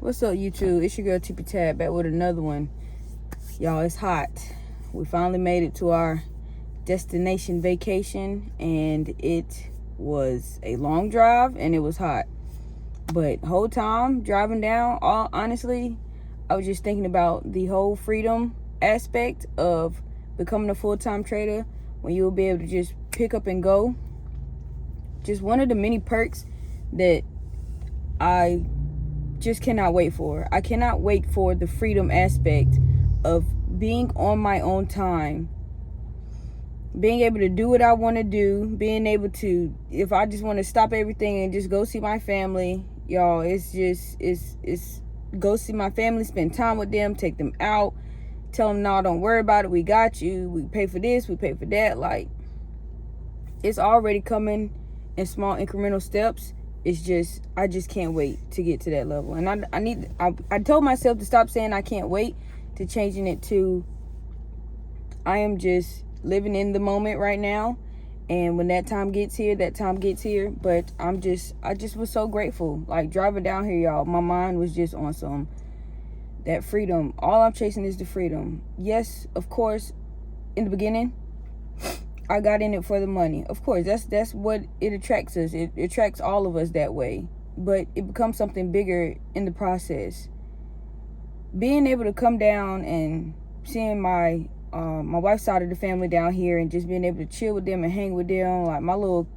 What's up, YouTube? It's your girl TP Tab back with another one. Y'all, it's hot. We finally made it to our destination vacation, and it was a long drive and it was hot. But whole time driving down, honestly, I was just thinking about the whole freedom aspect of becoming a full-time trader when you'll be able to just pick up and go. Just one of the many perks that I just cannot wait for. I cannot wait for the freedom aspect of being on my own time, being able to do what I want to do, being able to, if I just want to stop everything and just go see my family, y'all, it's go see my family, spend time with them, take them out, tell them, no, don't worry about it, we got you, we pay for this, we pay for that. Like, it's already coming in small incremental steps. It's just, I just can't wait to get to that level. And I told myself to stop saying I can't wait, to changing it to I am just living in the moment right now. And when that time gets here, that time gets here. But I just was so grateful. Like, driving down here, y'all, my mind was just on that freedom. All I'm chasing is the freedom. Yes, of course, in the beginning, I got in it for the money. Of course, that's what it attracts us. It attracts all of us that way. But it becomes something bigger in the process. Being able to come down and seeing my wife's side of the family down here and just being able to chill with them and hang with them. Like, my little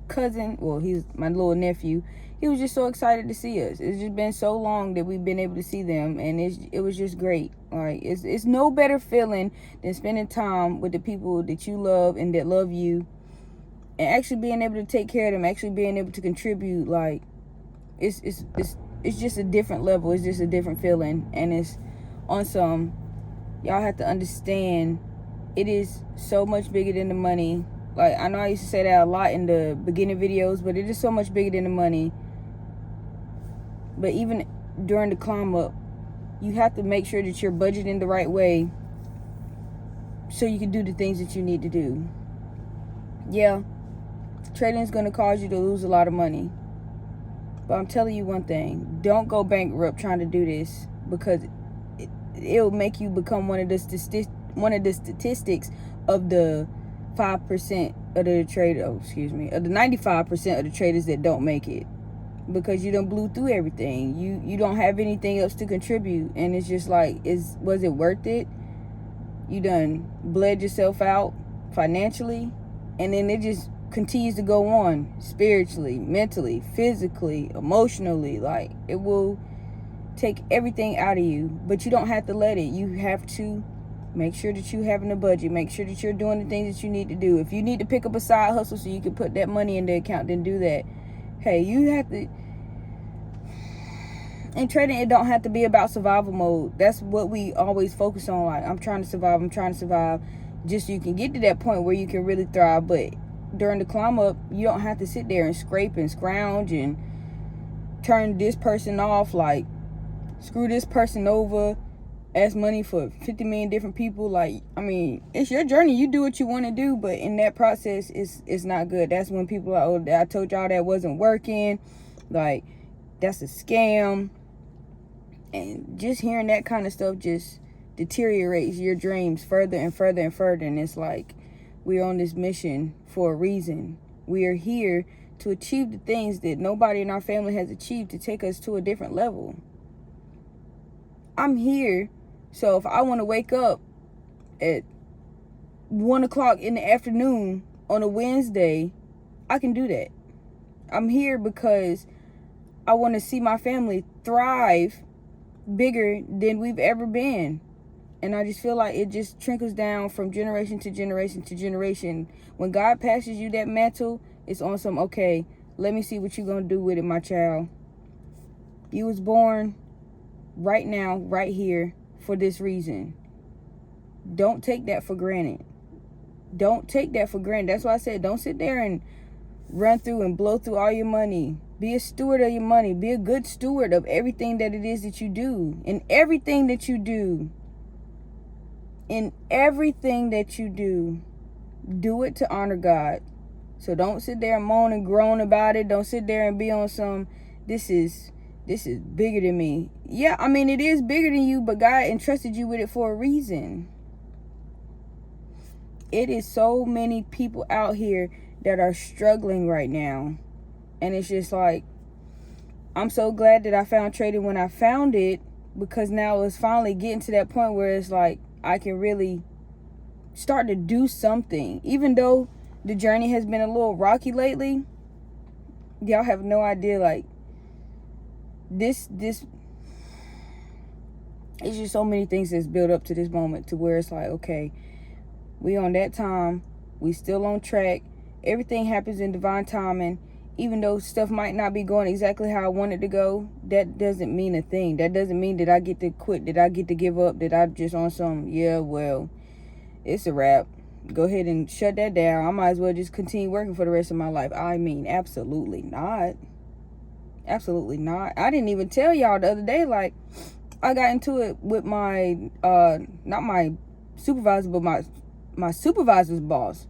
cousin, well, he's my little nephew. He was just so excited to see us. It's just been so long that we've been able to see them, and it was just great. Like, it's no better feeling than spending time with the people that you love and that love you, and actually being able to take care of them, actually being able to contribute. Like, it's just a different level. It's just a different feeling, and it's on some. Y'all have to understand, it is so much bigger than the money. Like, I know I used to say that a lot in the beginning videos, but it is so much bigger than the money. But even during the climb up, you have to make sure that you're budgeting the right way so you can do the things that you need to do. Yeah, trading is going to cause you to lose a lot of money. But I'm telling you one thing, don't go bankrupt trying to do this, because it'll make you become one of the statistics of the 5% of the trader, of the 95% of the traders that don't make it, because you done blew through everything. You don't have anything else to contribute, and it's just like, was it worth it? You done bled yourself out financially, and then it just continues to go on spiritually, mentally, physically, emotionally. Like, it will take everything out of you, but you don't have to let it. You have to make sure that you're having a budget. Make sure that you're doing the things that you need to do. If you need to pick up a side hustle so you can put that money in the account, then do that. Hey, you have to. In trading, it don't have to be about survival mode. That's what we always focus on. Like, I'm trying to survive, just so you can get to that point where you can really thrive. But during the climb up, you don't have to sit there and scrape and scrounge and turn this person off. Like, screw this person over, ask money for 50 million different people. Like, I mean, it's your journey. You do what you want to do, but in that process, it's not good. That's when people are, oh, I told y'all that wasn't working. Like, that's a scam. And just hearing that kind of stuff just deteriorates your dreams further and further and further. And it's like, we're on this mission for a reason. We are here to achieve the things that nobody in our family has achieved, to take us to a different level. I'm here, so if I want to wake up at 1 o'clock in the afternoon on a Wednesday, I can do that. I'm here because I want to see my family thrive bigger than we've ever been. And I just feel like it just trickles down from generation to generation to generation. When God passes you that mantle, it's on some, okay, let me see what you're going to do with it, my child. You was born right now, right here, for this reason. Don't take that for granted. Don't take that for granted. That's why I said, don't sit there and run through and blow through all your money. Be a steward of your money. Be a good steward of everything that it is that you do. In everything that you do. In everything that you do it to honor God. So don't sit there and moan and groan about it. Don't sit there and be on some, this is This is bigger than me. Yeah, I mean, it is bigger than you, but God entrusted you with it for a reason. It is so many people out here that are struggling right now. And it's just like, I'm so glad that I found trading when I found it, because now it's finally getting to that point where it's like I can really start to do something. Even though the journey has been a little rocky lately, y'all have no idea, like, this it's just so many things that's built up to this moment to where it's like, okay, we on that time, we still on track, everything happens in divine timing. Even though stuff might not be going exactly how I want it to go, that doesn't mean a thing. That doesn't mean that I get to quit, that I get to give up, that I'm just on some, yeah, well, it's a wrap. Go ahead and shut that down. I might as well just continue working for the rest of my life. I mean, absolutely not. Absolutely not. I didn't even tell y'all the other day, like, I got into it with my, not my supervisor, but my supervisor's boss.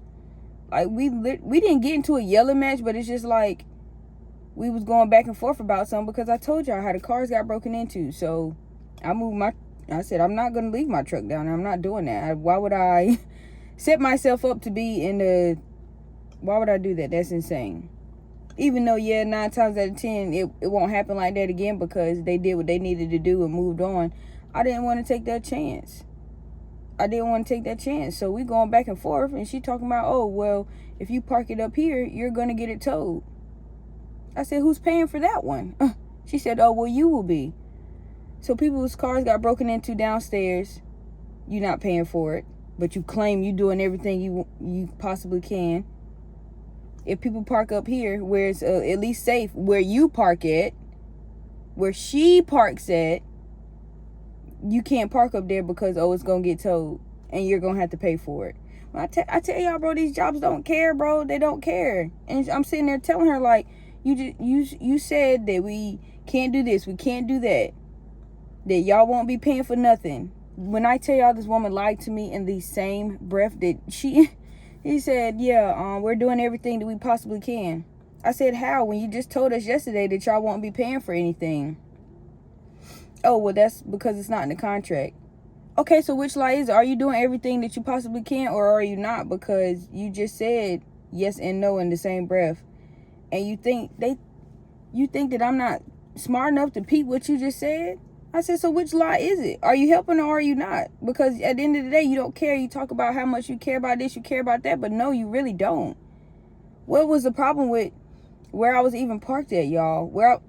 Like, we didn't get into a yelling match, but it's just like we was going back and forth about something, because I told y'all how the cars got broken into. So I said, I'm not going to leave my truck down there. I'm not doing that. Why would I set myself up to be why would I do that? That's insane. Even though, yeah, 9 times out of 10, it won't happen like that again, because they did what they needed to do and moved on. I didn't want to take that chance. So we going back and forth, and she talking about, oh, well, if you park it up here, you're going to get it towed. I said, who's paying for that one? She said, oh, well, you will be. So people's cars got broken into downstairs. You're not paying for it, but you claim you doing everything you possibly can. If people park up here, where it's at least safe, where you park at, where she parks at, you can't park up there because, oh, it's going to get towed and you're going to have to pay for it. Well, I tell y'all, bro, these jobs don't care, bro. They don't care. And I'm sitting there telling her, like, you said that we can't do this, we can't do that y'all won't be paying for nothing. When I tell y'all, this woman lied to me in the same breath that he said, yeah, we're doing everything that we possibly can. I said, how? When you just told us yesterday that y'all won't be paying for anything. Oh, well, that's because it's not in the contract. Okay, so which lie is it? Are you doing everything that you possibly can, or are you not? Because you just said yes and no in the same breath. And you think that I'm not smart enough to peep what you just said? I said, so which lie is it? Are you helping or are you not? Because at the end of the day, you don't care. You talk about how much you care about this, you care about that, but no, you really don't. What was the problem with where I was even parked at, y'all?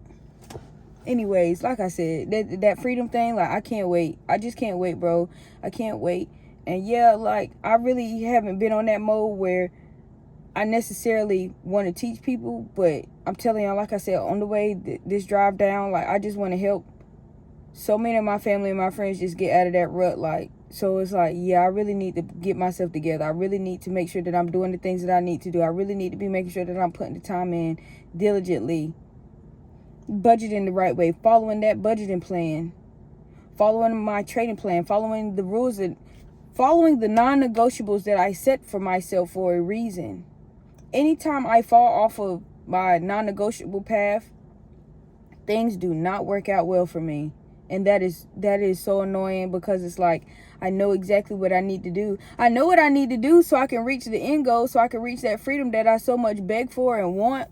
Anyways, like I said, that freedom thing, like, I can't wait. I just can't wait, bro. I can't wait. And yeah, like, I really haven't been on that mode where I necessarily want to teach people, but I'm telling y'all, like I said, on the way, this drive down, like, I just want to help so many of my family and my friends just get out of that rut. Like, so it's like, yeah, I really need to get myself together. I really need to make sure that I'm doing the things that I need to do. I really need to be making sure that I'm putting the time in diligently, budgeting the right way, following that budgeting plan, following my trading plan, following the rules, and following the non-negotiables that I set for myself for a reason. Anytime I fall off of my non-negotiable path, things do not work out well for me. And that is so annoying, because it's like, I know exactly what I need to do. I know what I need to do so I can reach the end goal, so I can reach that freedom that I so much beg for and want.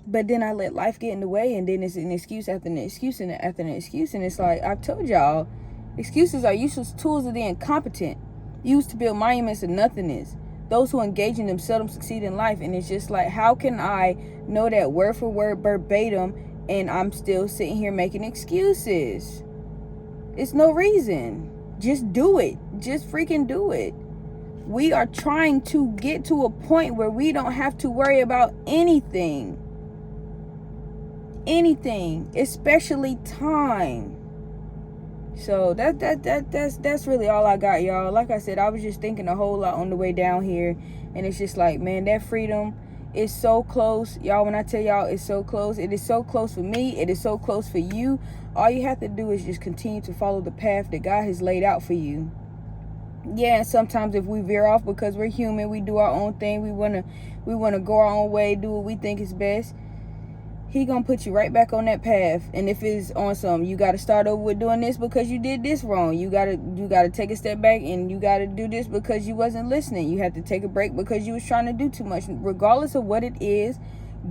But then I let life get in the way, and then it's an excuse after an excuse and after an excuse. And it's like, I've told y'all, excuses are useless tools of the incompetent, used to build monuments of nothingness. Those who engage in them seldom succeed in life. And it's just like, how can I know that word for word verbatim, and I'm still sitting here making excuses? It's no reason. Just do it. Just freaking do it. We are trying to get to a point where we don't have to worry about anything. Anything, especially time. So that's really all I got, y'all. Like I said, I was just thinking a whole lot on the way down here, and it's just like, man, that freedom is so close, y'all. When I tell y'all it's so close, it is so close for me, it is so close for you. All you have to do is just continue to follow the path that God has laid out for you. Yeah, and sometimes if we veer off, because we're human, we do our own thing, we wanna go our own way, do what we think is best. he gonna put you right back on that path. And if it's on some, you gotta start over with doing this because you did this wrong. You gotta take a step back, and you gotta do this because you wasn't listening. You have to take a break because you was trying to do too much. Regardless of what it is,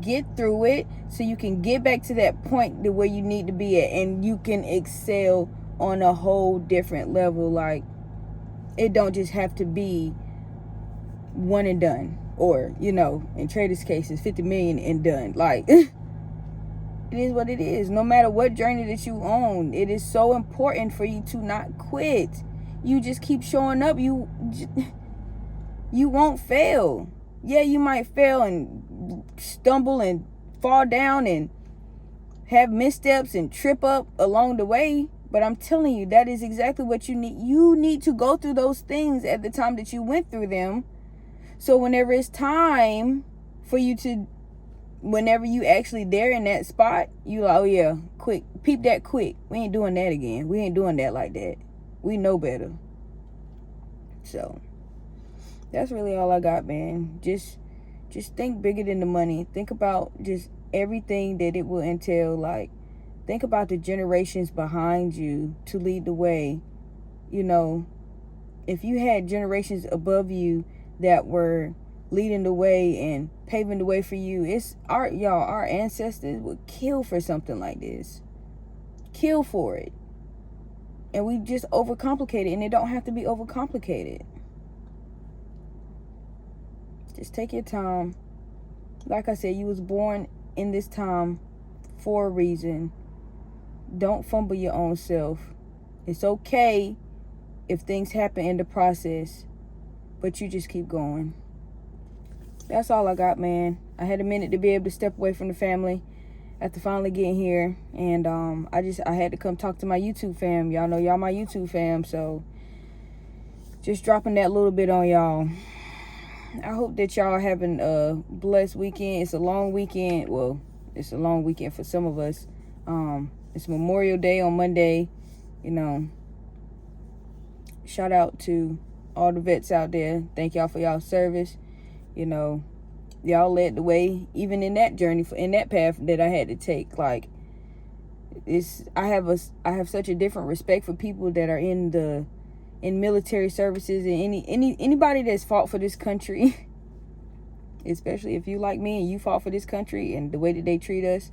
get through it so you can get back to that point to where you need to be at, and you can excel on a whole different level. Like, it don't just have to be one and done, or, you know, in traders' cases, 50 million and done. Like, it is what it is. No matter what journey that you own, it is so important for you to not quit. You just keep showing up. You won't fail. Yeah, you might fail and stumble and fall down and have missteps and trip up along the way. But I'm telling you, that is exactly what you need. You need to go through those things at the time that you went through them. So whenever it's time for you to, whenever you actually there in that spot, you like, oh yeah, quick, peep that quick. We ain't doing that again. We ain't doing that like that. We know better. So that's really all I got, man. Just think bigger than the money. Think about just everything that it will entail. Like, think about the generations behind you to lead the way. You know, if you had generations above you that were leading the way and paving the way for you, our ancestors would kill for something like this. Kill for it. And we just overcomplicate it, and it don't have to be overcomplicated. Just take your time. Like I said, you was born in this time for a reason. Don't fumble your own self. It's okay if things happen in the process, but you just keep going. That's all I got, man. I had a minute to be able to step away from the family after finally getting here. And I had to come talk to my YouTube fam. Y'all know y'all my YouTube fam, so just dropping that little bit on y'all. I hope that y'all having a blessed weekend. It's a long weekend. Well, it's a long weekend for some of us. It's Memorial Day on Monday. You know, shout out to all the vets out there. Thank y'all for y'all service. You know, y'all led the way, even in that journey, in that path that I had to take. Like, I have such a different respect for people that are in military services, and anybody that's fought for this country, especially if you like me and you fought for this country, and the way that they treat us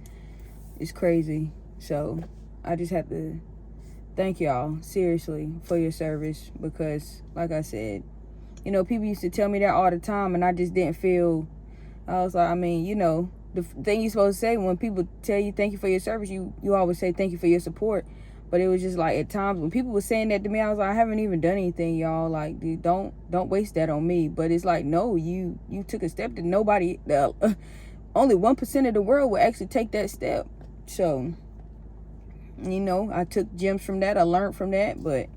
is crazy. So I just have to thank y'all seriously for your service, because like I said, you know, people used to tell me that all the time, and I just didn't feel, I was like, I mean, you know, the thing you're supposed to say when people tell you thank you for your service, you always say thank you for your support. But it was just like, at times when people were saying that to me, I was like, I haven't even done anything, y'all. Like, dude, don't waste that on me. But it's like, no, you took a step that nobody, only 1% of the world will actually take that step. So, you know, I took gems from that. I learned from that, but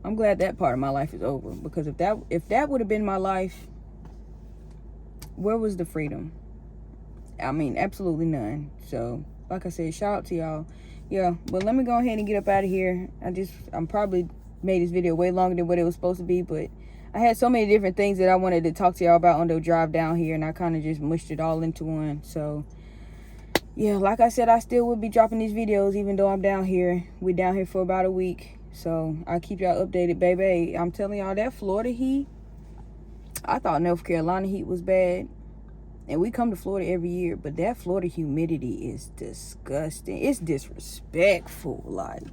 I'm glad that part of my life is over, because if that would have been my life, where was the freedom? I mean, absolutely none. So, like I said, shout out to y'all. Yeah, but let me go ahead and get up out of here. I'm probably made this video way longer than what it was supposed to be, but I had so many different things that I wanted to talk to y'all about on the drive down here, and I kind of just mushed it all into one. So, yeah, like I said, I still will be dropping these videos even though I'm down here. We're down here for about a week. So I'll keep y'all updated, baby. I'm telling y'all, that Florida heat, I thought North Carolina heat was bad. And we come to Florida every year, but that Florida humidity is disgusting. It's disrespectful. Like,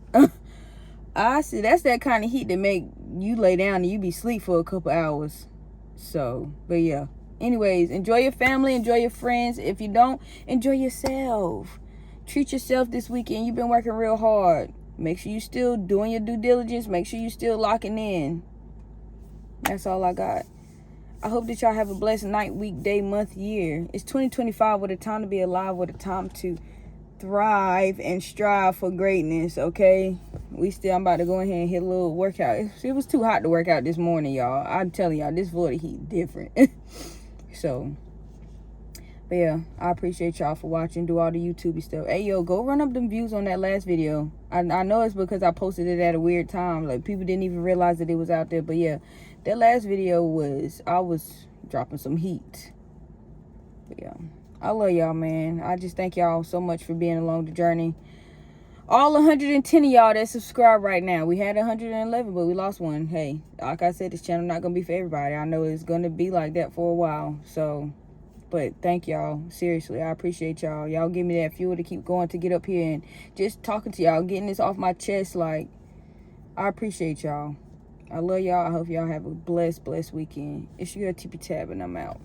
I see, that's that kind of heat that make you lay down and you be asleep for a couple hours. So, but yeah. Anyways, enjoy your family, enjoy your friends. If you don't, enjoy yourself. Treat yourself this weekend. You've been working real hard. Make sure you still doing your due diligence. Make sure you still locking in. That's all I got. I hope that y'all have a blessed night, week, day, month, year. It's 2025. What a time to be alive. What a time to thrive and strive for greatness, okay? I'm about to go ahead and hit a little workout. It was too hot to work out this morning, y'all. I'm telling y'all, this Florida heat different. So, but yeah, I appreciate y'all for watching. Do all the YouTube stuff. Hey, yo, go run up them views on that last video. I know it's because I posted it at a weird time. Like, people didn't even realize that it was out there. But yeah, that last video I was dropping some heat. But yeah, I love y'all, man. I just thank y'all so much for being along the journey. All 110 of y'all that subscribe right now. We had 111, but we lost one. Hey, like I said, this channel not going to be for everybody. I know it's going to be like that for a while. So, but thank y'all. Seriously, I appreciate y'all. Y'all give me that fuel to keep going, to get up here and just talking to y'all, getting this off my chest. Like, I appreciate y'all. I love y'all. I hope y'all have a blessed weekend. It's your girl, TP Tab, and I'm out.